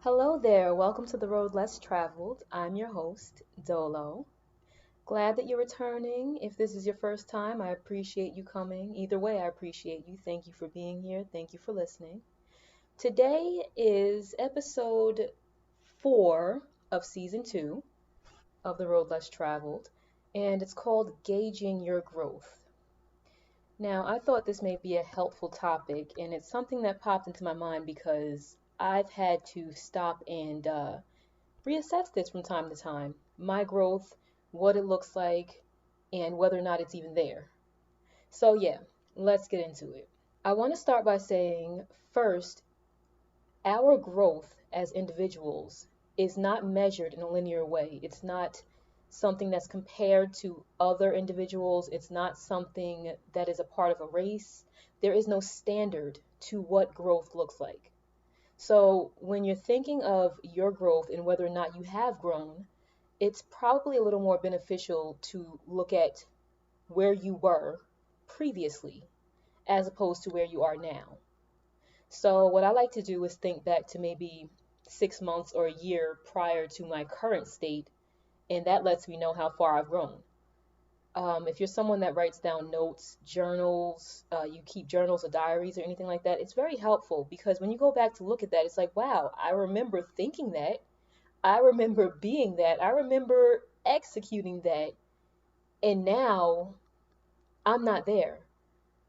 Hello there, welcome to the Road Less Traveled. I'm your host, Dolo. Glad that you're returning. If this is your first time, I appreciate you coming. Either way, I appreciate you. Thank you for being here. Thank you for listening. Today is episode 4 of season 2 of the Road Less Traveled, and it's called Gauging Your Growth. Now, I thought this may be a helpful topic, and it's something that popped into my mind because I've had to stop and reassess this from time to time. My growth, what it looks like, and whether or not it's even there. So, yeah, let's get into it. I want to start by saying first, our growth as individuals is not measured in a linear way. It's not something that's compared to other individuals. It's not something that is a part of a race. There is no standard to what growth looks like. So when you're thinking of your growth and whether or not you have grown, it's probably a little more beneficial to look at where you were previously as opposed to where you are now. So what I like to do is think back to maybe 6 months or a year prior to my current state, and that lets me know how far I've grown. If you're someone that writes down notes, journals, you keep journals or diaries or anything like that, it's very helpful because when you go back to look at that, it's like, wow, I remember thinking that. I remember being that. I remember executing that. And now I'm not there.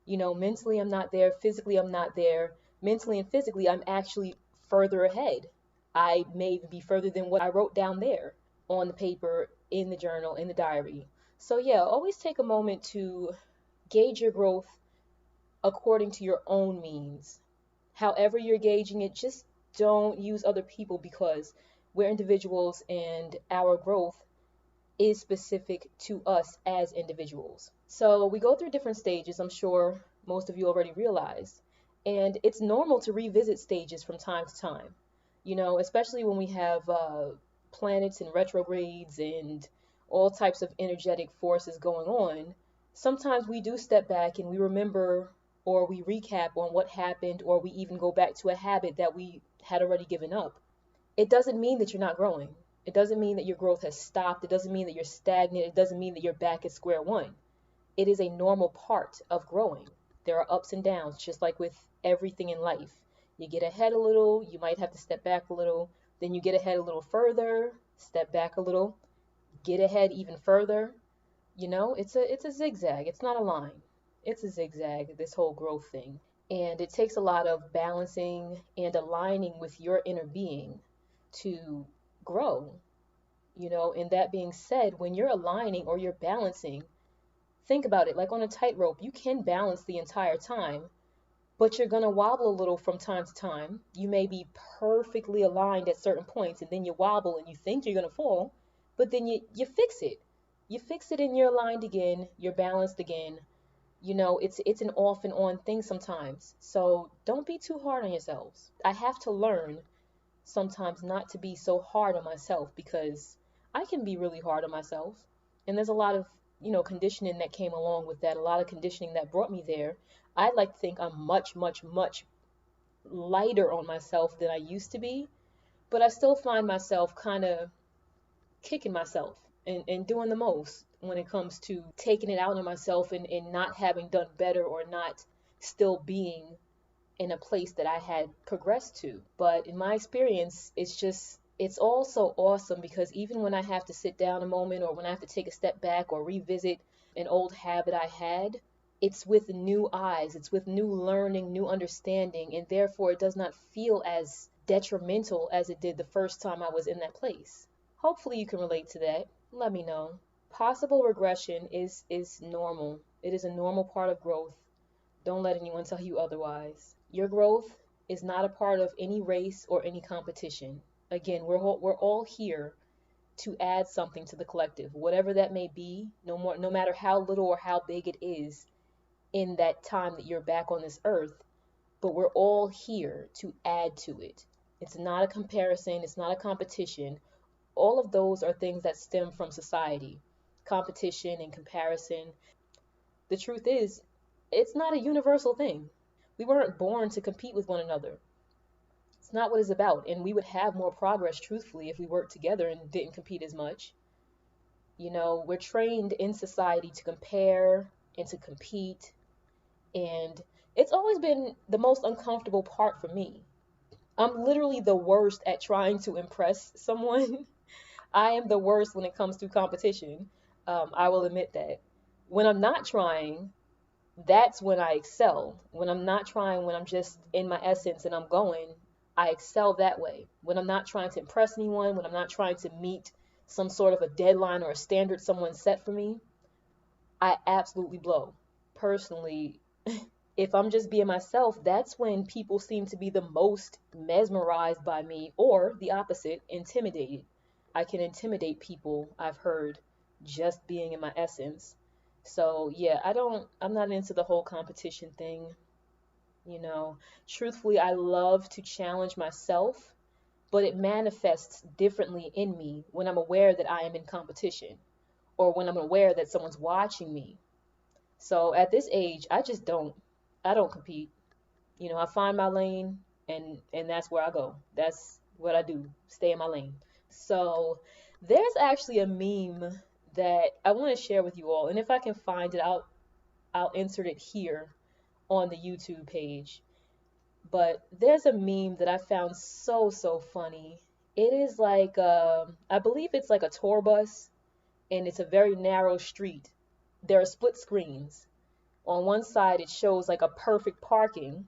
Mentally, I'm not there. Physically, I'm not there. Mentally and physically, I'm actually further ahead. I may even be further than what I wrote down there on the paper, in the journal, in the diary. So, yeah, always take a moment to gauge your growth according to your own means. However, you're gauging it, just don't use other people because we're individuals and our growth is specific to us as individuals. So we go through different stages, I'm sure most of you already realize. And it's normal to revisit stages from time to time, especially when we have planets and retrogrades and all types of energetic forces going on. Sometimes we do step back and we remember or we recap on what happened, or we even go back to a habit that we had already given up. It doesn't mean that you're not growing. It doesn't mean that your growth has stopped. It doesn't mean that you're stagnant. It doesn't mean that you're back at square one. It is a normal part of growing. There are ups and downs, just like with everything in life. You get ahead a little, you might have to step back a little, then you get ahead a little further, step back a little, get ahead even further. It's a zigzag. It's not a line. It's a zigzag, this whole growth thing. And it takes a lot of balancing and aligning with your inner being to grow. And that being said, when you're aligning or you're balancing, think about it like on a tightrope. You can balance the entire time, but you're going to wobble a little from time to time. You may be perfectly aligned at certain points, and then you wobble and you think you're going to fall, but then you fix it. You fix it and you're aligned again, you're balanced again. It's an off and on thing sometimes. So don't be too hard on yourselves. I have to learn sometimes not to be so hard on myself because I can be really hard on myself. And there's a lot of, conditioning that came along with that, a lot of conditioning that brought me there. I'd like to think I'm much, much, much lighter on myself than I used to be, but I still find myself kind of kicking myself and doing the most when it comes to taking it out on myself and not having done better or not still being in a place that I had progressed to. But in my experience, it's all so awesome because even when I have to sit down a moment or when I have to take a step back or revisit an old habit I had, it's with new eyes, it's with new learning, new understanding, and therefore it does not feel as detrimental as it did the first time I was in that place. Hopefully you can relate to that. Let me know. Possible regression is normal. It is a normal part of growth. Don't let anyone tell you otherwise. Your growth is not a part of any race or any competition. Again, we're all here to add something to the collective, whatever that may be, no matter how little or how big it is in that time that you're back on this earth, but we're all here to add to it. It's not a comparison, it's not a competition. All of those are things that stem from society. Competition and comparison. The truth is, it's not a universal thing. We weren't born to compete with one another. It's not what it's about. And we would have more progress, truthfully, if we worked together and didn't compete as much. We're trained in society to compare and to compete. And it's always been the most uncomfortable part for me. I'm literally the worst at trying to impress someone. I am the worst when it comes to competition. I will admit that. When I'm not trying, that's when I excel. When I'm not trying, when I'm just in my essence and I'm going, I excel that way. When I'm not trying to impress anyone, when I'm not trying to meet some sort of a deadline or a standard someone set for me, I absolutely blow. Personally, if I'm just being myself, that's when people seem to be the most mesmerized by me, or the opposite, intimidated. I can intimidate people, I've heard, just being in my essence. So, yeah, I'm not into the whole competition thing. You know, Truthfully, I love to challenge myself, but it manifests differently in me when I'm aware that I am in competition or when I'm aware that someone's watching me. So at this age, I don't compete. I find my lane and that's where I go. That's what I do. Stay in my lane. So there's actually a meme that I want to share with you all, and if I can find it, I'll insert it here on the YouTube page. But there's a meme that I found so funny. It is like I believe it's like a tour bus, and it's a very narrow street. There are split screens. On one side, it shows like a perfect parking,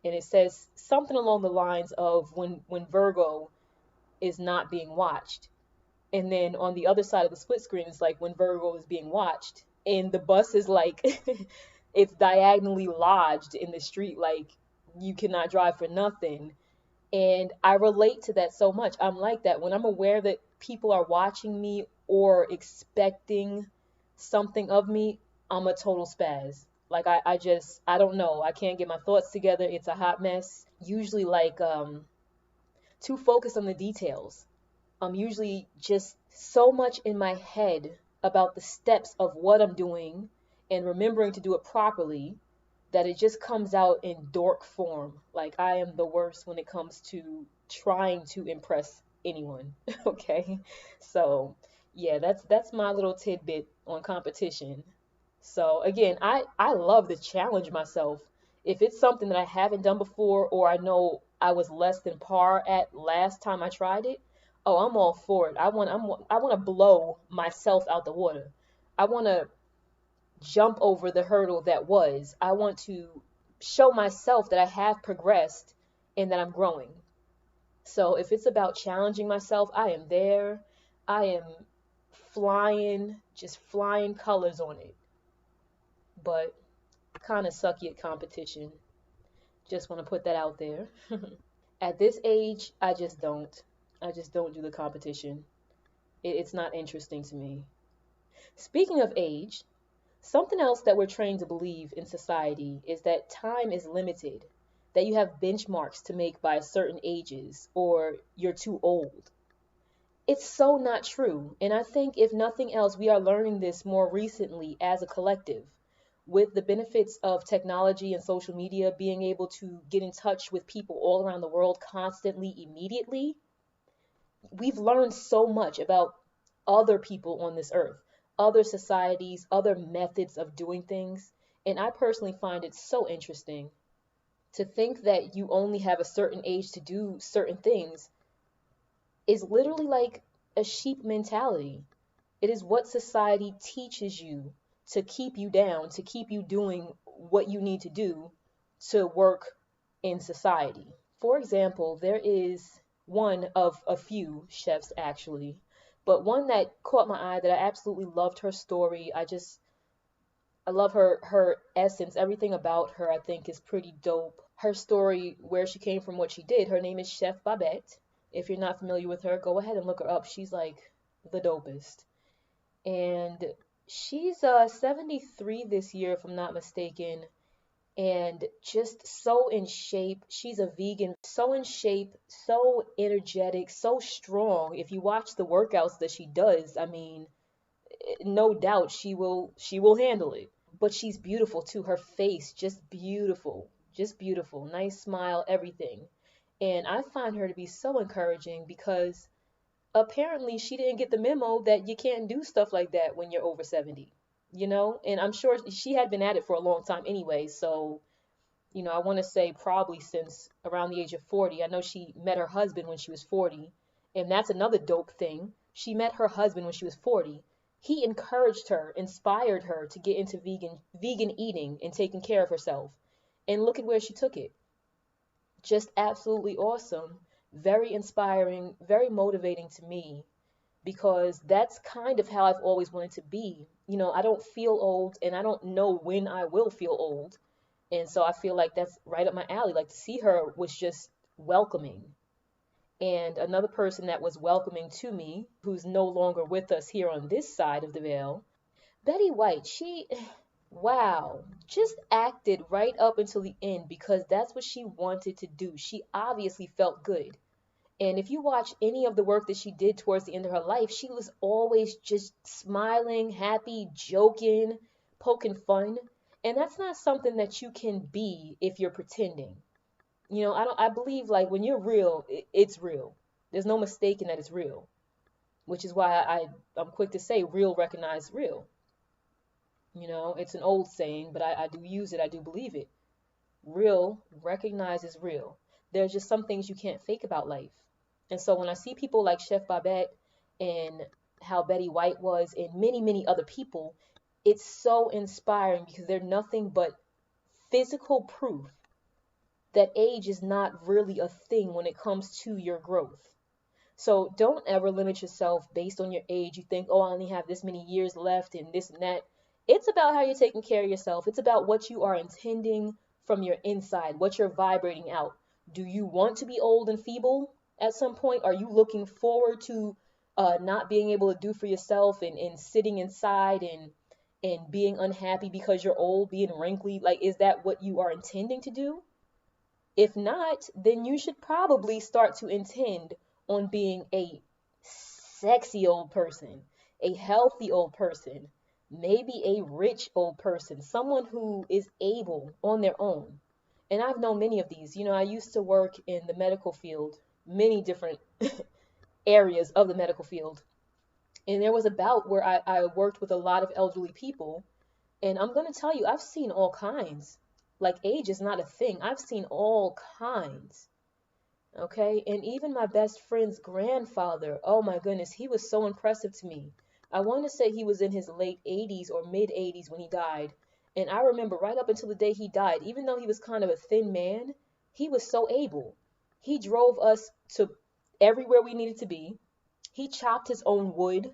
and it says something along the lines of when Virgo is not being watched. And then on the other side of the split screen, it's like when Virgo is being watched, and the bus is like it's diagonally lodged in the street, like you cannot drive for nothing. And I relate to that so much. I'm like that when I'm aware that people are watching me or expecting something of me. I'm a total spaz. Like I don't know. I can't get my thoughts together. It's a hot mess. Usually like too focused on the details. I'm usually just so much in my head about the steps of what I'm doing and remembering to do it properly that it just comes out in dork form. Like I am the worst when it comes to trying to impress anyone. Okay? So, yeah, that's my little tidbit on competition. So, again, I love to challenge myself. If it's something that I haven't done before or I know I was less than par at last time I tried it, oh, I'm all for it. I want to blow myself out the water. I want to jump over the hurdle that was. I want to show myself that I have progressed and that I'm growing. So if it's about challenging myself, I am there. I am flying, just flying colors on it. But kind of sucky at competition. Just want to put that out there. At this age, I just don't. I just don't do the competition. It's not interesting to me. Speaking of age, something else that we're trained to believe in society is that time is limited, that you have benchmarks to make by certain ages, or you're too old. It's so not true, and I think if nothing else, we are learning this more recently as a collective. With the benefits of technology and social media, being able to get in touch with people all around the world constantly, immediately, we've learned so much about other people on this earth, other societies, other methods of doing things. And I personally find it so interesting to think that you only have a certain age to do certain things is literally like a sheep mentality. It is what society teaches you to keep you down, to keep you doing what you need to do to work in society. For example, there is one of a few chefs actually, but one that caught my eye that I absolutely loved her story. I love her essence. Everything about her I think is pretty dope. Her story, where she came from, what she did. Her name is Chef Babette. If you're not familiar with her, go ahead and look her up. She's like the dopest. And she's 73 this year if I'm not mistaken, and just so in shape. She's a vegan, so in shape, so energetic, so strong. If you watch the workouts that she does, I mean, no doubt she will handle it. But she's beautiful too. Her face just beautiful. Just beautiful. Nice smile, everything. And I find her to be so encouraging because apparently she didn't get the memo that you can't do stuff like that when you're over 70, you know? And I'm sure she had been at it for a long time anyway. So, I want to say probably since around the age of 40. I know she met her husband when she was 40. And that's another dope thing. She met her husband when she was 40. He encouraged her, inspired her to get into vegan eating and taking care of herself. And look at where she took it. Just absolutely awesome, very inspiring, very motivating to me because that's kind of how I've always wanted to be. I don't feel old and I don't know when I will feel old. And so I feel like that's right up my alley. Like to see her was just welcoming. And another person that was welcoming to me, who's no longer with us here on this side of the veil, Betty White, wow, just acted right up until the end because that's what she wanted to do. She obviously felt good. And if you watch any of the work that she did towards the end of her life, she was always just smiling, happy, joking, poking fun. And that's not something that you can be if you're pretending. I believe like when you're real, it's real. There's no mistaking that it's real, which is why I'm quick to say real recognize real. It's an old saying, but I do use it. I do believe it. Real recognizes real. There's just some things you can't fake about life. And so when I see people like Chef Babette and how Betty White was and many, many other people, it's so inspiring because they're nothing but physical proof that age is not really a thing when it comes to your growth. So don't ever limit yourself based on your age. You think, oh, I only have this many years left and this and that. It's about how you're taking care of yourself. It's about what you are intending from your inside, what you're vibrating out. Do you want to be old and feeble at some point? Are you looking forward to not being able to do for yourself and sitting inside and being unhappy because you're old, being wrinkly? Like, is that what you are intending to do? If not, then you should probably start to intend on being a sexy old person, a healthy old person, maybe a rich old person, someone who is able on their own. And I've known many of these. I used to work in the medical field, many different areas of the medical field. And there was a bout where I worked with a lot of elderly people. And I'm going to tell you, I've seen all kinds. Like, age is not a thing. I've seen all kinds. Okay, and even my best friend's grandfather, oh my goodness, he was so impressive to me. I want to say he was in his late 80s or mid 80s when he died. And I remember right up until the day he died, even though he was kind of a thin man, he was so able. He drove us to everywhere we needed to be. He chopped his own wood.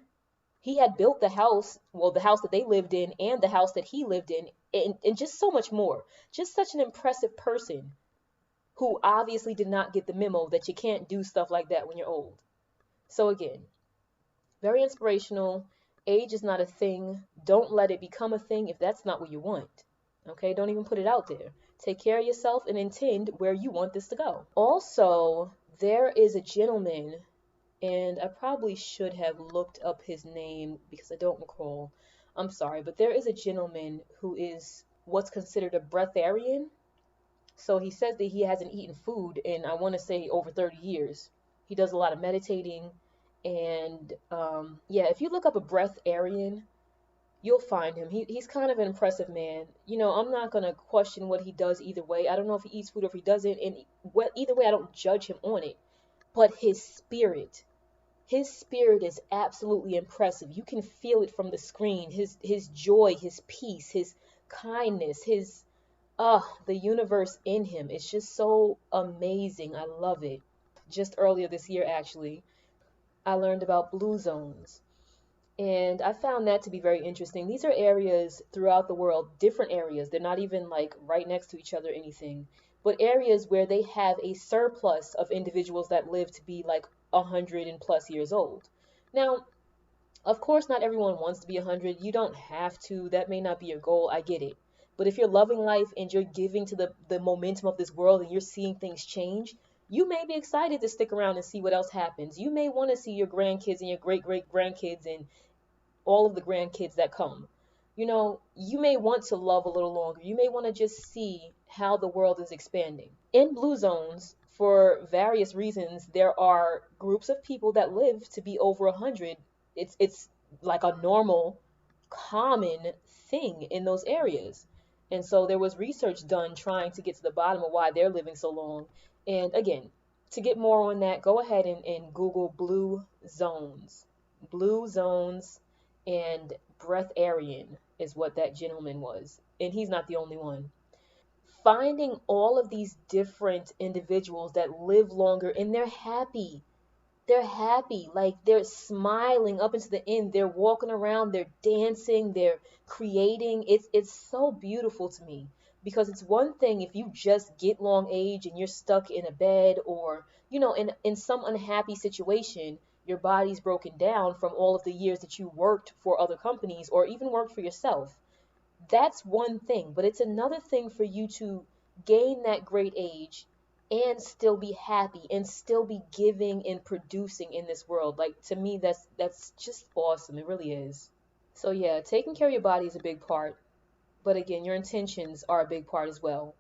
He had built the house, well, the house that they lived in and the house that he lived in, and just so much more. Just such an impressive person who obviously did not get the memo that you can't do stuff like that when you're old. So again, very inspirational. Age is not a thing. Don't let it become a thing if that's not what you want. Okay, don't even put it out there. Take care of yourself and intend where you want this to go. Also, there is a gentleman, and I probably should have looked up his name because I don't recall. I'm sorry, but there is a gentleman who is what's considered a breatharian. So he says that he hasn't eaten food in, I want to say, over 30 years. He does a lot of meditating. And yeah, if you look up a breatharian, you'll find him. He's kind of an impressive man. I'm not going to question what he does either way. I don't know if he eats food or if he doesn't. And either way, I don't judge him on it. But his spirit is absolutely impressive. You can feel it from the screen. His joy, his peace, his kindness, the universe in him. It's just so amazing. I love it. Just earlier this year, actually, I learned about blue zones. And I found that to be very interesting. These are areas throughout the world, different areas. They're not even like right next to each other or anything, but areas where they have a surplus of individuals that live to be like 100 and plus years old. Now, of course, not everyone wants to be 100. You don't have to. That may not be your goal. I get it. But if you're loving life and you're giving to the momentum of this world and you're seeing things change, you may be excited to stick around and see what else happens. You may want to see your grandkids and your great great grandkids and all of the grandkids that come. You may want to love a little longer. You may want to just see how the world is expanding. In blue zones, for various reasons, there are groups of people that live to be over 100. It's like a normal, common thing in those areas. And so there was research done trying to get to the bottom of why they're living so long. And again, to get more on that, go ahead and Google blue zones. Blue zones and breatharian is what that gentleman was. And he's not the only one. Finding all of these different individuals that live longer and they're happy. They're happy, like they're smiling up into the end. They're walking around, they're dancing, they're creating. It's so beautiful to me because it's one thing if you just get long age and you're stuck in a bed or, in some unhappy situation, your body's broken down from all of the years that you worked for other companies or even worked for yourself. That's one thing, but it's another thing for you to gain that great age and still be happy and still be giving and producing in this world. Like to me, that's just awesome. It really is. So yeah, taking care of your body is a big part. But again, your intentions are a big part as well.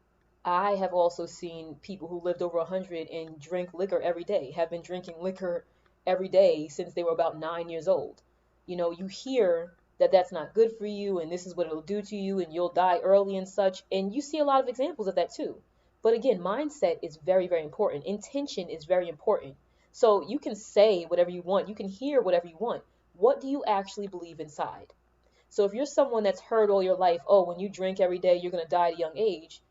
I have also seen people who lived over 100 and drink liquor every day, have been drinking liquor every day since they were about 9 years old. You hear that that's not good for you and this is what it'll do to you and you'll die early and such. And you see a lot of examples of that too. But again, mindset is very, very important. Intention is very important. So you can say whatever you want, you can hear whatever you want. What do you actually believe inside? So if you're someone that's heard all your life, oh, when you drink every day, you're going to die at a young age,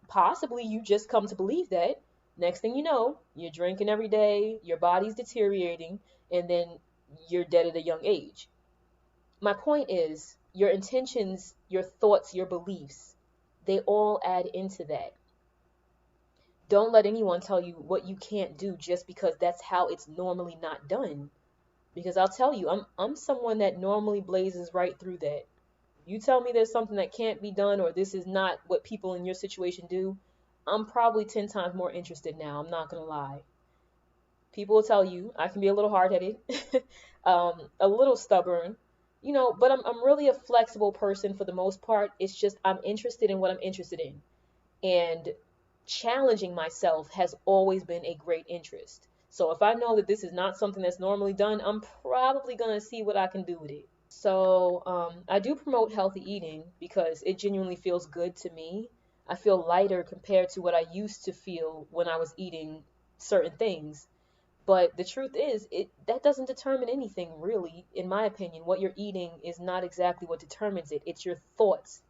possibly you just come to believe that. Next thing you know, you're drinking every day, your body's deteriorating, and then you're dead at a young age. My point is, your intentions, your thoughts, your beliefs, they all add into that. Don't let anyone tell you what you can't do just because that's how it's normally not done. Because I'll tell you, I'm someone that normally blazes right through that. You tell me there's something that can't be done or this is not what people in your situation do, I'm probably 10 times more interested now. I'm not going to lie. People will tell you I can be a little hard-headed, a little stubborn, but I'm really a flexible person for the most part. It's just I'm interested in what I'm interested in. And challenging myself has always been a great interest. So if I know that this is not something that's normally done, I'm probably going to see what I can do with it. So I do promote healthy eating because it genuinely feels good to me. I feel lighter compared to what I used to feel when I was eating certain things. But the truth is, it that doesn't determine anything really, in my opinion. What you're eating is not exactly what determines it. It's your thoughts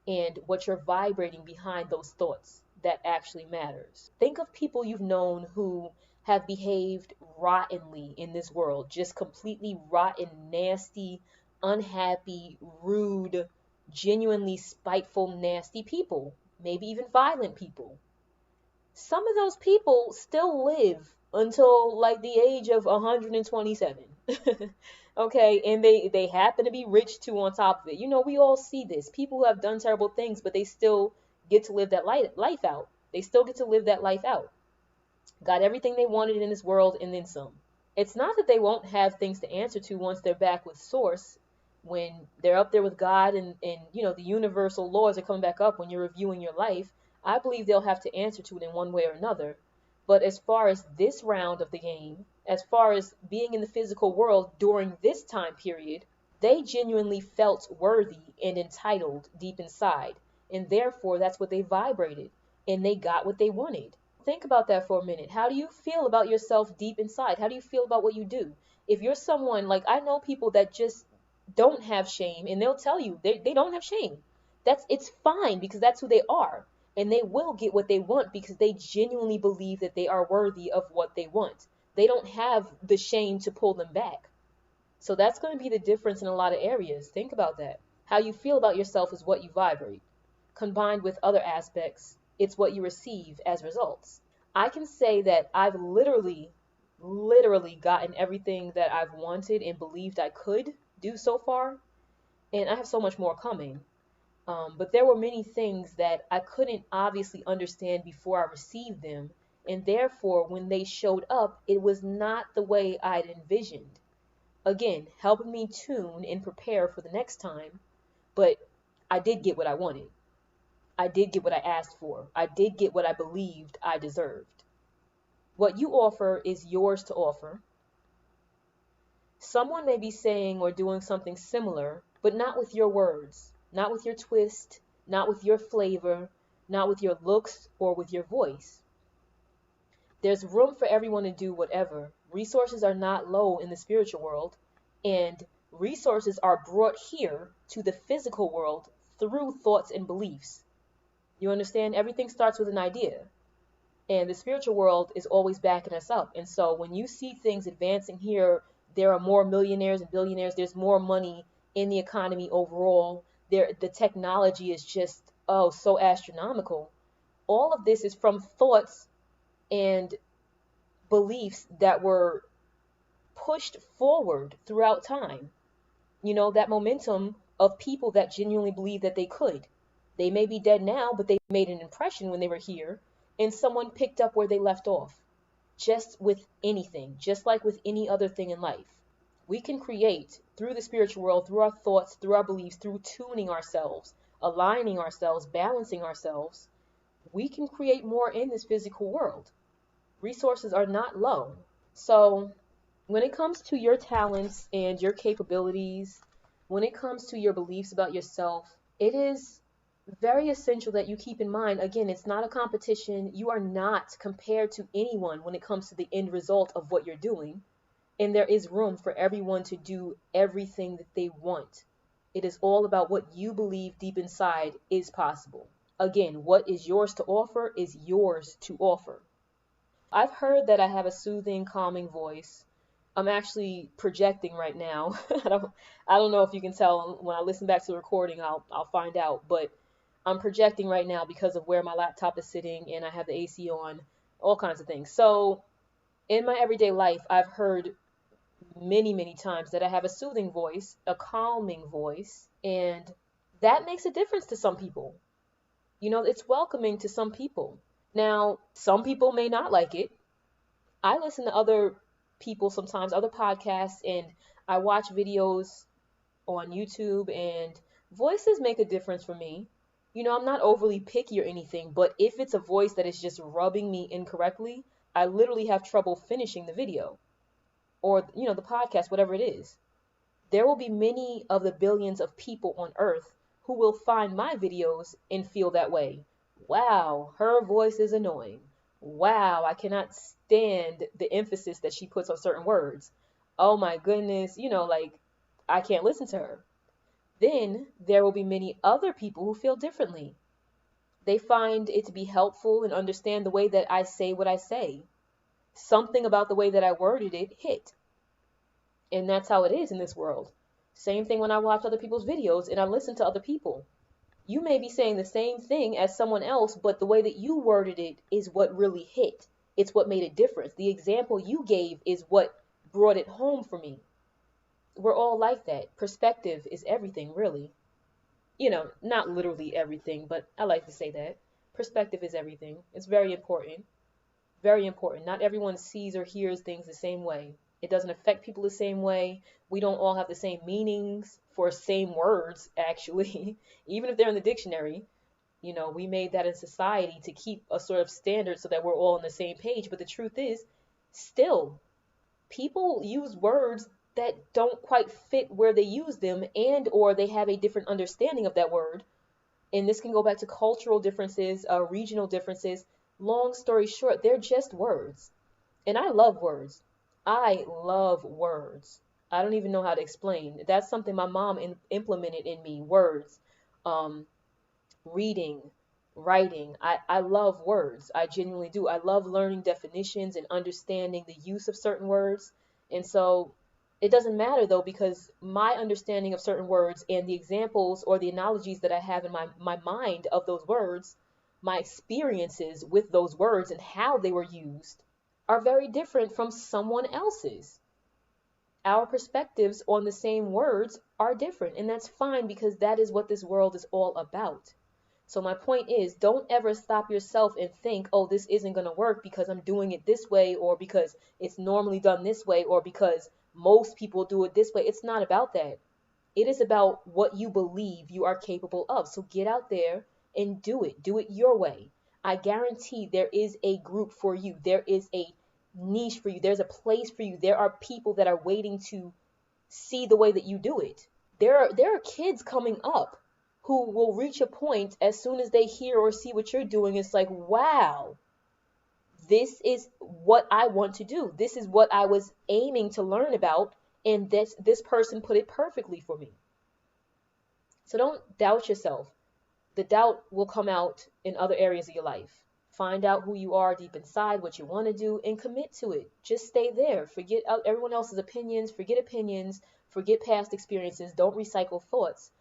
and what you're vibrating behind those thoughts that actually matters. Think of people you've known who have behaved rottenly in this world, just completely rotten, nasty, unhappy, rude, genuinely spiteful, nasty people, maybe even violent people. Some of those people still live until like the age of 127. Okay, and they happen to be rich too on top of it. We all see this. People who have done terrible things, but they still get to live that life out. They still get to live that life out. Got everything they wanted in this world and then some. It's not that they won't have things to answer to once they're back with source, when they're up there with God and the universal laws are coming back up when you're reviewing your life. I believe they'll have to answer to it in one way or another. But as far as this round of the game, as far as being in the physical world during this time period, they genuinely felt worthy and entitled deep inside, and therefore that's what they vibrated, and they got what they wanted. Think about that for a minute. How do you feel about yourself deep inside? How do you feel about what you do? If you're someone, like, I know people that just don't have shame, and they'll tell you they don't have shame. It's fine because that's who they are. And they will get what they want because they genuinely believe that they are worthy of what they want. They don't have the shame to pull them back. So that's going to be the difference in a lot of areas. Think about that. How you feel about yourself is what you vibrate. Combined with other aspects, it's what you receive as results. I can say that I've literally gotten everything that I've wanted and believed I could do so far, and I have so much more coming. But there were many things that I couldn't obviously understand before I received them, and therefore, when they showed up, it was not the way I'd envisioned. Again, helping me tune and prepare for the next time, but I did get what I wanted. I did get what I asked for. I did get what I believed I deserved. What you offer is yours to offer. Someone may be saying or doing something similar, but not with your words, not with your twist, not with your flavor, not with your looks or with your voice. There's room for everyone to do whatever. Resources are not low in the spiritual world, and resources are brought here to the physical world through thoughts and beliefs. You understand? Everything starts with an idea. And the spiritual world is always backing us up. And so when you see things advancing here, there are more millionaires and billionaires, there's more money in the economy overall. The technology is just, oh, so astronomical. All of this is from thoughts and beliefs that were pushed forward throughout time. That momentum of people that genuinely believe that they could. They may be dead now, but they made an impression when they were here, and someone picked up where they left off. Just with anything, just like with any other thing in life. We can create through the spiritual world, through our thoughts, through our beliefs, through tuning ourselves, aligning ourselves, balancing ourselves. We can create more in this physical world. Resources are not low. So when it comes to your talents and your capabilities, when it comes to your beliefs about yourself, it is very essential that you keep in mind, again, it's not a competition. You are not compared to anyone when it comes to the end result of what you're doing. And there is room for everyone to do everything that they want. It is all about what you believe deep inside is possible. Again, what is yours to offer is yours to offer. I've heard that I have a soothing, calming voice. I'm actually projecting right now. I don't know if you can tell. When I listen back to the recording, I'll find out. But I'm projecting right now because of where my laptop is sitting and I have the AC on, all kinds of things. So in my everyday life, I've heard many, many times that I have a soothing voice, a calming voice, and that makes a difference to some people. It's welcoming to some people. Now, some people may not like it. I listen to other people sometimes, other podcasts, and I watch videos on YouTube, and voices make a difference for me. I'm not overly picky or anything, but if it's a voice that is just rubbing me incorrectly, I literally have trouble finishing the video or, the podcast, whatever it is. There will be many of the billions of people on earth who will find my videos and feel that way. Wow, her voice is annoying. Wow, I cannot stand the emphasis that she puts on certain words. Oh my goodness, like I can't listen to her. Then there will be many other people who feel differently. They find it to be helpful and understand the way that I say what I say. Something about the way that I worded it hit. And that's how it is in this world. Same thing when I watch other people's videos and I listen to other people. You may be saying the same thing as someone else, but the way that you worded it is what really hit. It's what made a difference. The example you gave is what brought it home for me. We're all like that. Perspective is everything, really. Not literally everything, but I like to say that. Perspective is everything. It's very important. Very important. Not everyone sees or hears things the same way. It doesn't affect people the same way. We don't all have the same meanings for same words, actually. Even if they're in the dictionary, we made that in society to keep a sort of standard so that we're all on the same page. But the truth is, still, people use words that don't quite fit where they use them, and or they have a different understanding of that word. And this can go back to cultural differences, regional differences. Long story short, they're just words. And I love words. I love words. I don't even know how to explain. That's something my mom implemented in me, words. Um, Reading, writing. I love words. I genuinely do. I love learning definitions and understanding the use of certain words. And so it doesn't matter though, because my understanding of certain words and the examples or the analogies that I have in my mind of those words, my experiences with those words and how they were used are very different from someone else's. Our perspectives on the same words are different, and that's fine because that is what this world is all about. So my point is, don't ever stop yourself and think, oh, this isn't going to work because I'm doing it this way, or because it's normally done this way, or because most people do it this way. It's not about that. It is about what you believe you are capable of. So get out there and do it your way. I guarantee there is a group for you. There is a niche for you. There's a place for you. There are people that are waiting to see the way that you do it. There are kids coming up who will reach a point as soon as they hear or see what you're doing. It's like, wow, this is what I want to do. This is what I was aiming to learn about, and this person put it perfectly for me. So don't doubt yourself. The doubt will come out in other areas of your life. Find out who you are deep inside, what you want to do, and commit to it. Just stay there. Forget everyone else's opinions, forget past experiences. Don't recycle thoughts.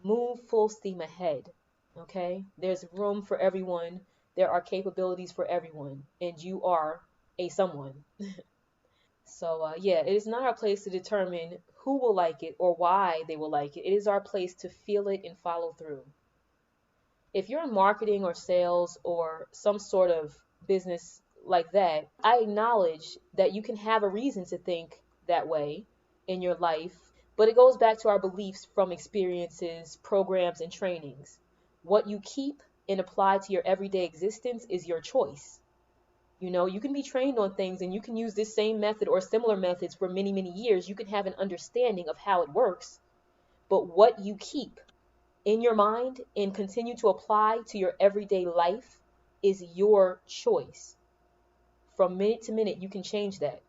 Move full steam ahead. Okay? There's room for everyone. There are capabilities for everyone, and you are a someone. So, yeah, it is not our place to determine who will like it or why they will like it. It is our place to feel it and follow through. If you're in marketing or sales or some sort of business like that, I acknowledge that you can have a reason to think that way in your life, but it goes back to our beliefs from experiences, programs, and trainings. What you keep and apply to your everyday existence is your choice. You know, you can be trained on things and you can use this same method or similar methods for many, many years. You can have an understanding of how it works, but what you keep in your mind and continue to apply to your everyday life is your choice. From minute to minute, you can change that.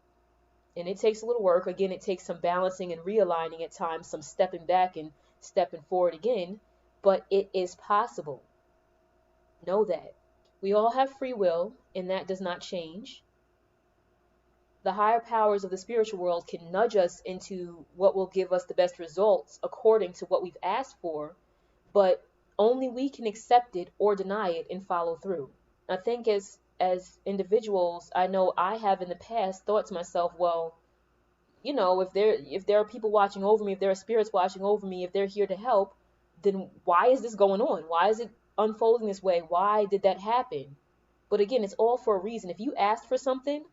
And it takes a little work. Again, it takes some balancing and realigning at times, some stepping back and stepping forward again, but it is possible. Know that. We all have free will, and that does not change. The higher powers of the spiritual world can nudge us into what will give us the best results according to what we've asked for, but only we can accept it or deny it and follow through. I think as individuals, I know I have in the past thought to myself, well, you know, if there are people watching over me, if there are spirits watching over me, if they're here to help, then why is this going on? Why is it unfolding this way? Why did that happen? But again, it's all for a reason. If you asked for something,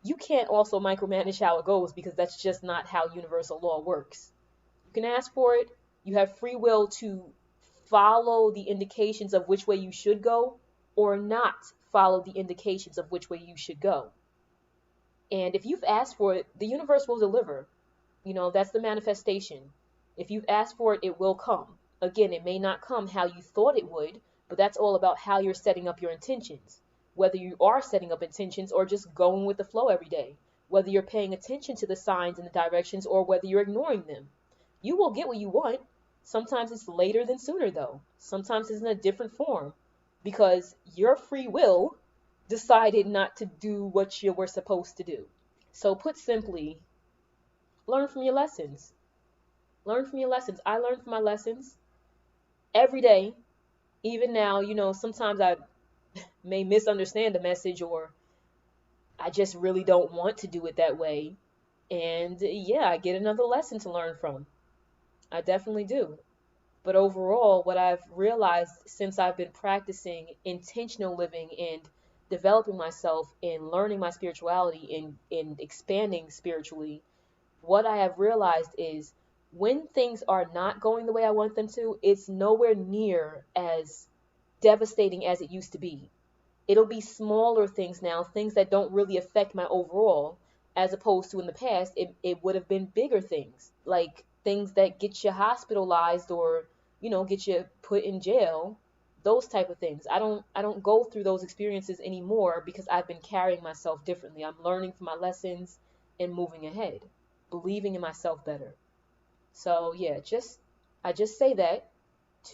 you can't also micromanage how it goes because that's just not how universal law works. You can ask for it. You have free will to follow the indications of which way you should go or not follow the indications of which way you should go. And if you've asked for it, the universe will deliver. You know, that's the manifestation. If you've asked for it, it will come. Again, it may not come how you thought it would, but that's all about how you're setting up your intentions. Whether you are setting up intentions or just going with the flow every day. Whether you're paying attention to the signs and the directions or whether you're ignoring them. You will get what you want. Sometimes it's later than sooner, though. Sometimes it's in a different form because your free will decided not to do what you were supposed to do. So, put simply, learn from your lessons. Learn from your lessons. I learn from my lessons every day. Even now, you know, sometimes I may misunderstand a message or I just really don't want to do it that way. And yeah, I get another lesson to learn from. I definitely do. But overall, what I've realized since I've been practicing intentional living and developing myself and learning my spirituality and expanding spiritually, what I have realized is when things are not going the way I want them to, it's nowhere near as devastating as it used to be. It'll be smaller things now, things that don't really affect my overall, as opposed to in the past, it would have been bigger things, like things that get you hospitalized or, you know, get you put in jail, those type of things. I don't go through those experiences anymore because I've been carrying myself differently. I'm learning from my lessons and moving ahead, believing in myself better. So yeah, I just say that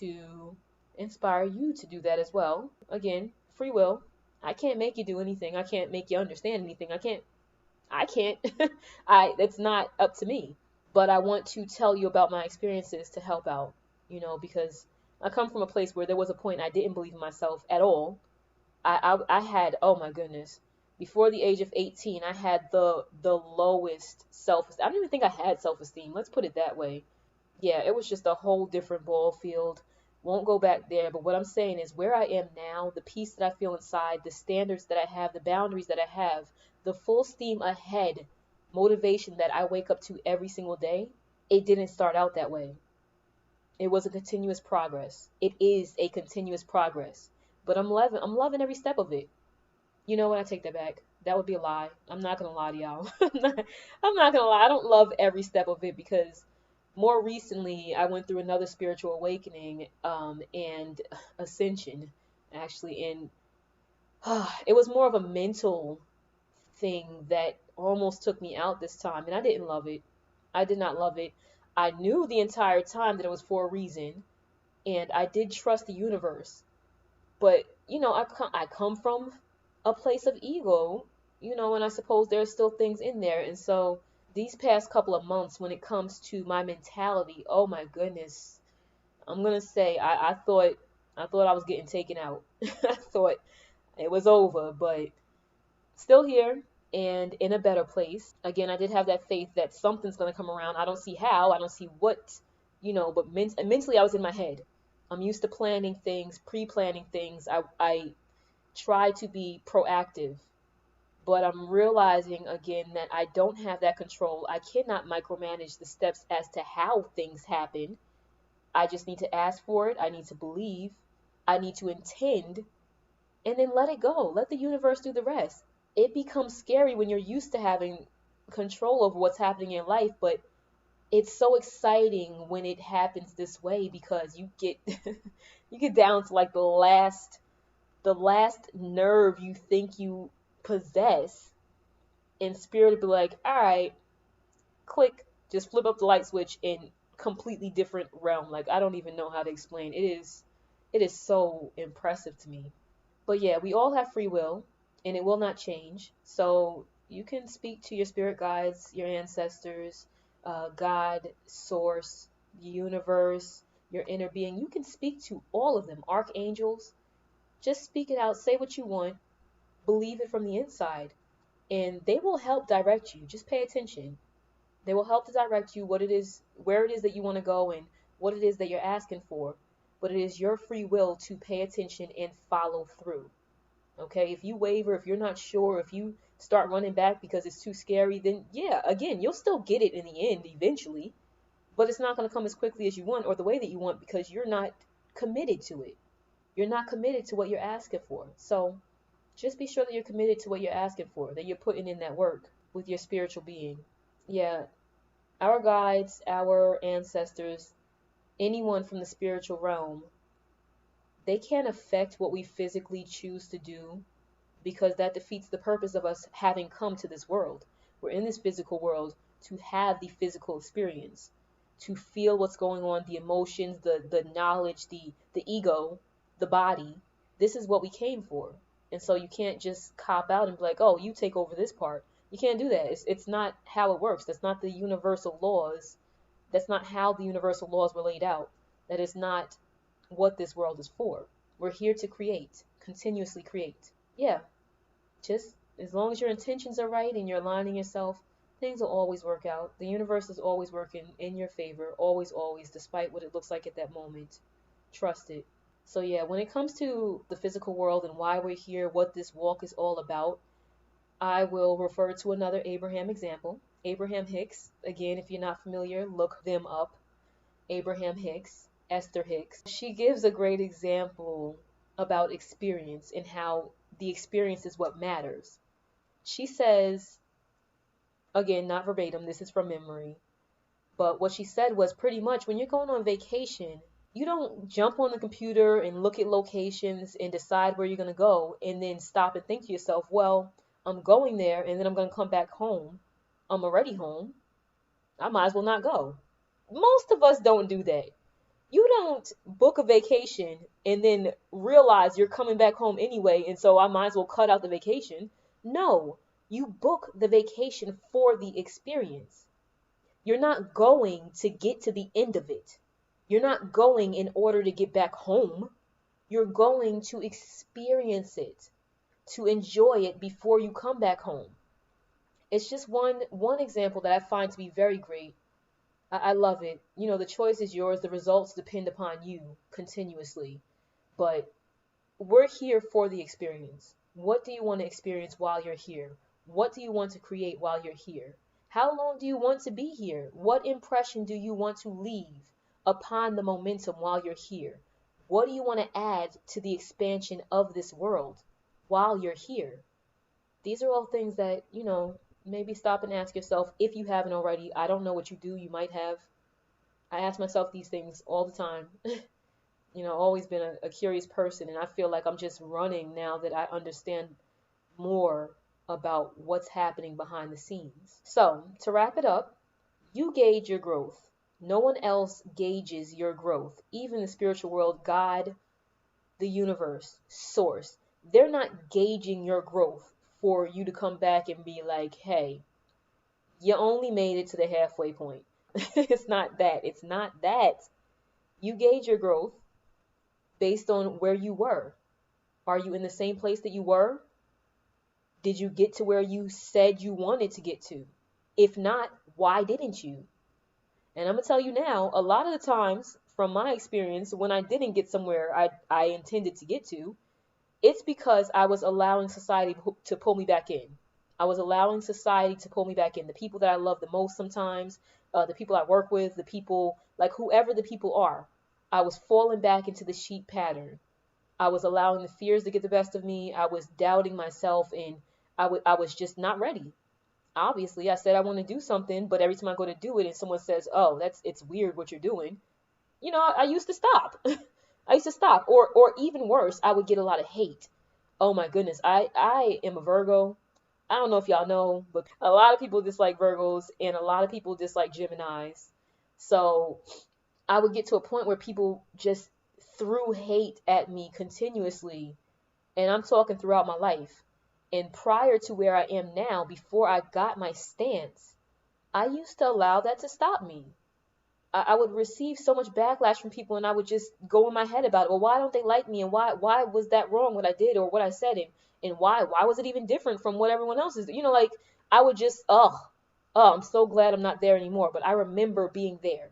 to inspire you to do that as well. Again, free will. I can't make you do anything. I can't make you understand anything. I can't. I That's not up to me. But I want to tell you about my experiences to help out, you know, because I come from a place where there was a point I didn't believe in myself at all. I had, oh my goodness, before the age of 18, I had the lowest self-esteem. I don't even think I had self-esteem. Let's put it that way. Yeah, it was just a whole different ball field. Won't go back there, but what I'm saying is where I am now, the peace that I feel inside, the standards that I have, the boundaries that I have, the full steam ahead motivation that I wake up to every single day, it didn't start out that way. It was a continuous progress. It is a continuous progress. But I'm loving every step of it. You know what? I take that back. That would be a lie. I'm not gonna lie to y'all. I'm not gonna lie. I don't love every step of it because more recently I went through another spiritual awakening, and ascension, actually, and it was more of a mental thing that almost took me out this time, and I didn't love it. I did not love it. I knew the entire time that it was for a reason, and I did trust the universe. But I come from a place of ego, and I suppose there's still things in there. And so these past couple of months, when it comes to my mentality, oh my goodness, I'm gonna say I thought I was getting taken out. I thought it was over, but still here and in a better place. Again, I did have that faith that something's going to come around. I don't see how, I don't see what, but mentally I was in my head. I'm used to planning things, pre-planning things. I try to be proactive, but I'm realizing again that I don't have that control. I cannot micromanage the steps as to how things happen. I just need to ask for it. I need to believe. I need to intend, and then let it go. Let the universe do the rest. It becomes scary when you're used to having control over what's happening in life, but it's so exciting when it happens this way because you get you get down to like the last nerve you think you possess, and spirit will be like, all right, click, just flip up the light switch in completely different realm. Like, I don't even know how to explain. It is so impressive to me. But yeah, we all have free will and it will not change. So you can speak to your spirit guides, your ancestors, God, source, the universe, your inner being. You can speak to all of them, archangels. Just speak it out, say what you want, believe it from the inside, and they will help direct you. Just pay attention. They will help to direct you what it is, where it is that you want to go, and what it is that you're asking for. But it is your free will to pay attention and follow through. Okay, if you waver, if you're not sure, if you start running back because it's too scary, then yeah, again, you'll still get it in the end eventually, but it's not going to come as quickly as you want or the way that you want because you're not committed to it. You're not committed to what you're asking for. So just be sure that you're committed to what you're asking for, that you're putting in that work with your spiritual being. Yeah, our guides, our ancestors, anyone from the spiritual realm, they can't affect what we physically choose to do because that defeats the purpose of us having come to this world. We're in this physical world to have the physical experience, to feel what's going on, the emotions, the knowledge, the ego, the body. This is what we came for. And so you can't just cop out and be like, oh, you take over this part. You can't do that. It's not how it works. That's not the universal laws. That's not how the universal laws were laid out. That is not what this world is for. We're here to create, continuously create. Yeah, just as long as your intentions are right and you're aligning yourself, things will always work out. The universe is always working in your favor, always, always, despite what it looks like at that moment. Trust it. So yeah, when it comes to the physical world and why we're here, what this walk is all about, I will refer to another Abraham example. Abraham Hicks. Again, if you're not familiar, look them up. Abraham Hicks, Esther Hicks. She gives a great example about experience and how the experience is what matters. She says, again, not verbatim, this is from memory, but what she said was pretty much when you're going on vacation, you don't jump on the computer and look at locations and decide where you're going to go and then stop and think to yourself, well, I'm going there and then I'm going to come back home. I'm already home. I might as well not go. Most of us don't do that. You don't book a vacation and then realize you're coming back home anyway, and so I might as well cut out the vacation. No, you book the vacation for the experience. You're not going to get to the end of it. You're not going in order to get back home. You're going to experience it, to enjoy it before you come back home. It's just one example that I find to be very great. I love it. The choice is yours. The results depend upon you continuously. But we're here for the experience. What do you want to experience while you're here? What do you want to create while you're here? How long do you want to be here? What impression do you want to leave upon the momentum while you're here? What do you want to add to the expansion of this world while you're here? These are all things that, maybe stop and ask yourself if you haven't already. I don't know what you do, you might have. I ask myself these things all the time. Always been a curious person, and I feel like I'm just running now that I understand more about what's happening behind the scenes. So, to wrap it up, you gauge your growth. No one else gauges your growth. Even the spiritual world, God, the universe, source, they're not gauging your growth for you to come back and be like, hey, you only made it to the halfway point. It's not that. It's not that. You gauge your growth based on where you were. Are you in the same place that you were? Did you get to where you said you wanted to get to? If not, why didn't you? And I'm going to tell you now, a lot of the times, from my experience, when I didn't get somewhere I intended to get to, it's because I was allowing society to pull me back in. I was allowing society to pull me back in. The people that I love the most sometimes, the people I work with, the people, like whoever the people are, I was falling back into the sheep pattern. I was allowing the fears to get the best of me. I was doubting myself, and I was just not ready. Obviously, I said I want to do something, but every time I go to do it and someone says, "Oh, it's weird what you're doing," I used to stop. I used to stop, or even worse, I would get a lot of hate. Oh my goodness, I am a Virgo. I don't know if y'all know, but a lot of people dislike Virgos, and a lot of people dislike Geminis. So I would get to a point where people just threw hate at me continuously, and I'm talking throughout my life. And prior to where I am now, before I got my stance, I used to allow that to stop me. I would receive so much backlash from people, and I would just go in my head about it. Well, why don't they like me, and why was that wrong what I did or what I said, and why was it even different from what everyone else is? Like I would just I'm so glad I'm not there anymore. But I remember being there,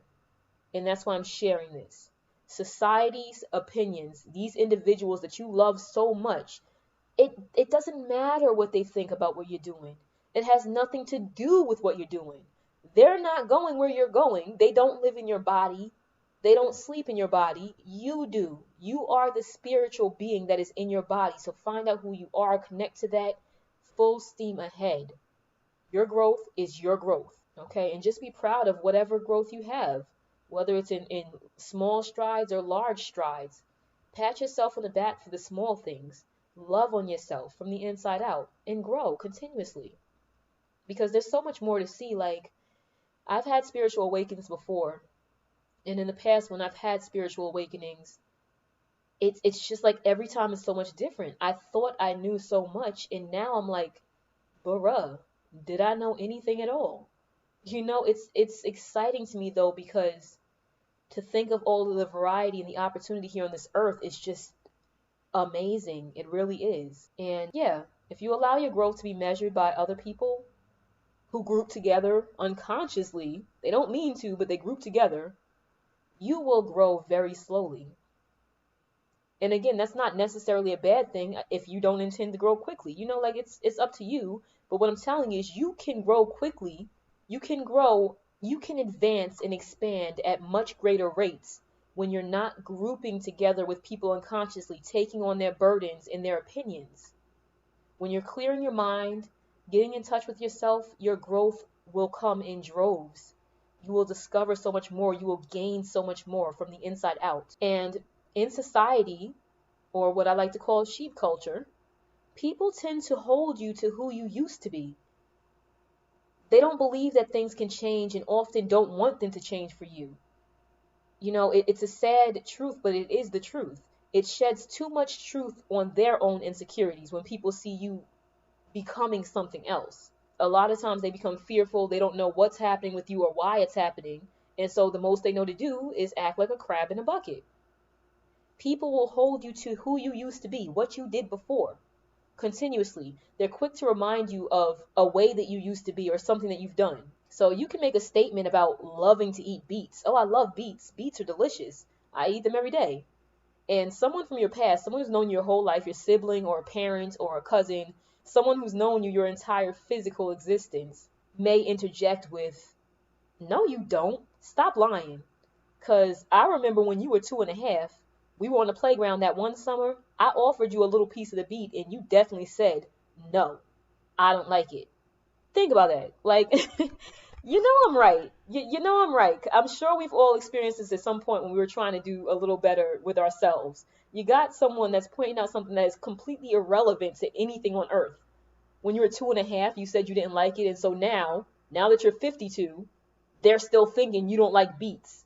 and that's why I'm sharing this. Society's opinions, these individuals that you love so much, it doesn't matter what they think about what you're doing. It has nothing to do with what you're doing. They're not going where you're going. They don't live in your body. They don't sleep in your body. You do. You are the spiritual being that is in your body. So find out who you are, connect to that, full steam ahead. Your growth is your growth. Okay, and just be proud of whatever growth you have, whether it's in small strides or large strides. Pat yourself on the back for the small things. Love on yourself from the inside out and grow continuously. Because there's so much more to see. Like, I've had spiritual awakenings before, and in the past when I've had spiritual awakenings, it's just like every time it's so much different. I thought I knew so much, and now I'm like, bruh, did I know anything at all? It's exciting to me though, because to think of all of the variety and the opportunity here on this earth is just amazing. It really is. And yeah, if you allow your growth to be measured by other people who group together unconsciously, they don't mean to, but they group together, you will grow very slowly. And again, that's not necessarily a bad thing if you don't intend to grow quickly. Like it's up to you. But what I'm telling you is you can grow quickly. You can advance and expand at much greater rates when you're not grouping together with people unconsciously, taking on their burdens and their opinions. When you're clearing your mind, getting in touch with yourself, your growth will come in droves. You will discover so much more. You will gain so much more from the inside out. And in society, or what I like to call sheep culture, people tend to hold you to who you used to be. They don't believe that things can change and often don't want them to change for you. It's a sad truth, but it is the truth. It sheds too much truth on their own insecurities when people see you becoming something else. A lot of times they become fearful. They don't know what's happening with you or why it's happening. And so the most they know to do is act like a crab in a bucket. People will hold you to who you used to be, what you did before, continuously. They're quick to remind you of a way that you used to be or something that you've done. So you can make a statement about loving to eat beets. Oh, I love beets. Beets are delicious. I eat them every day. And someone from your past, someone who's known you your whole life, your sibling or a parent or a cousin, someone who's known you your entire physical existence, may interject with, no, you don't. Stop lying. Because I remember when you were 2.5, we were on the playground that one summer. I offered you a little piece of the beat, and you definitely said, no, I don't like it. Think about that. Like, you know I'm right. You know I'm right. I'm sure we've all experienced this at some point when we were trying to do a little better with ourselves. You got someone that's pointing out something that is completely irrelevant to anything on earth. When you were 2.5, you said you didn't like it, and so now that you're 52, they're still thinking you don't like beats.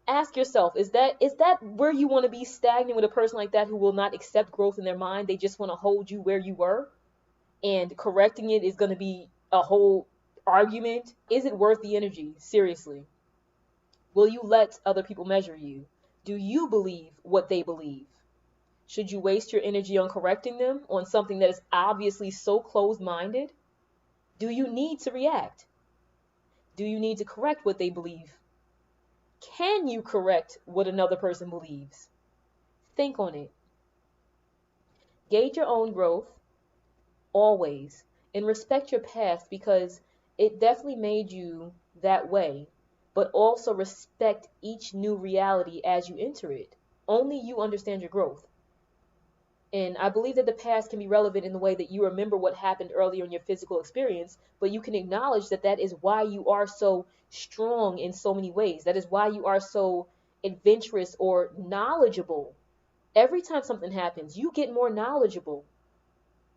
Ask yourself, is that where you want to be, stagnant with a person like that who will not accept growth in their mind? They just want to hold you where you were, and correcting it is going to be a whole argument. Is it worth the energy? Seriously. Will you let other people measure you? Do you believe what they believe? Should you waste your energy on correcting them on something that is obviously so closed-minded? Do you need to react? Do you need to correct what they believe? Can you correct what another person believes? Think on it. Gauge your own growth always, and respect your past because it definitely made you that way, but also respect each new reality as you enter it. Only you understand your growth. And I believe that the past can be relevant in the way that you remember what happened earlier in your physical experience, but you can acknowledge that that is why you are so strong in so many ways. That is why you are so adventurous or knowledgeable. Every time something happens, you get more knowledgeable.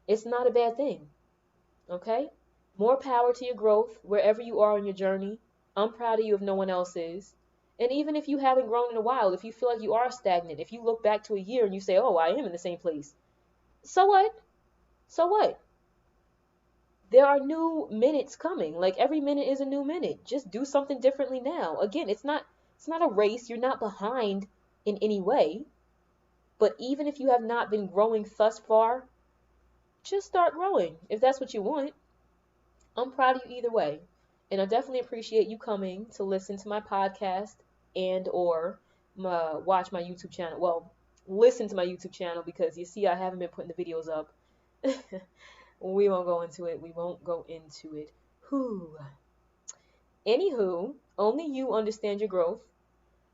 It's not a bad thing. Okay? More power to your growth wherever you are on your journey. I'm proud of you if no one else is. And even if you haven't grown in a while, if you feel like you are stagnant, if you look back to a year and you say, oh, I am in the same place, so what? So what? There are new minutes coming. Like every minute is a new minute. Just do something differently now. Again, it's not a race. You're not behind in any way. But even if you have not been growing thus far, just start growing if that's what you want. I'm proud of you either way. And I definitely appreciate you coming to listen to my podcast and or watch my YouTube channel. Well, listen to my YouTube channel because you see I haven't been putting the videos up. We won't go into it. We won't go into it. Whew. Anywho, only you understand your growth.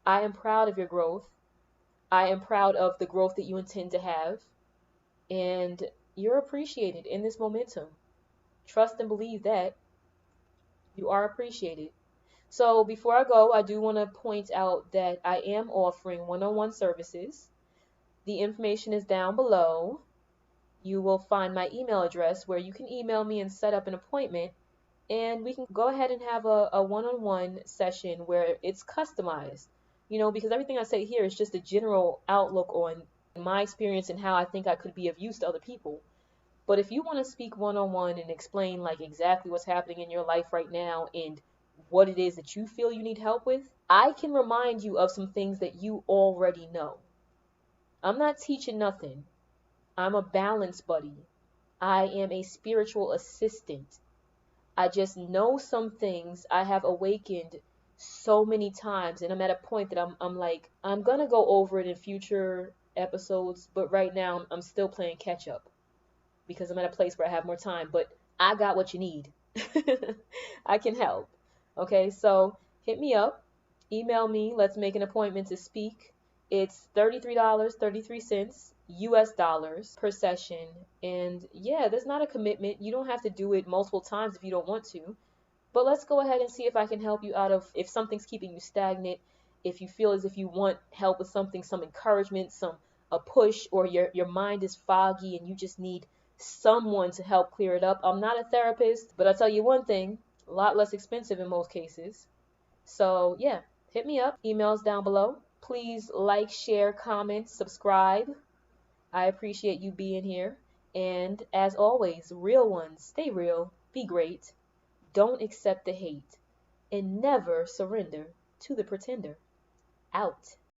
I am proud of your growth. I am proud of the growth that you intend to have. And you're appreciated in this momentum. Trust and believe that you are appreciated. So before I go, I do want to point out that I am offering one-on-one services. The information is down below. You will find my email address where you can email me and set up an appointment, and we can go ahead and have a one-on-one session where it's customized. Because everything I say here is just a general outlook on my experience and how I think I could be of use to other people. But if you want to speak one-on-one and explain like exactly what's happening in your life right now and what it is that you feel you need help with, I can remind you of some things that you already know. I'm not teaching nothing. I'm a balance buddy. I am a spiritual assistant. I just know some things I have awakened so many times, and I'm at a point that I'm like, I'm gonna go over it in future episodes, but right now I'm still playing catch up because I'm at a place where I have more time, but I got what you need. I can help. Okay, so hit me up, email me, let's make an appointment to speak. It's $33.33 US dollars per session. And yeah, there's not a commitment. You don't have to do it multiple times if you don't want to. But let's go ahead and see if I can help you out of if something's keeping you stagnant, if you feel as if you want help with something, some encouragement, a push, or your mind is foggy and you just need someone to help clear it up. I'm not a therapist, but I'll tell you one thing, a lot less expensive in most cases. So yeah, hit me up, emails down below. Please like, share, comment, subscribe. I appreciate you being here. And as always, real ones, stay real, be great, don't accept the hate, and never surrender to the pretender. Out.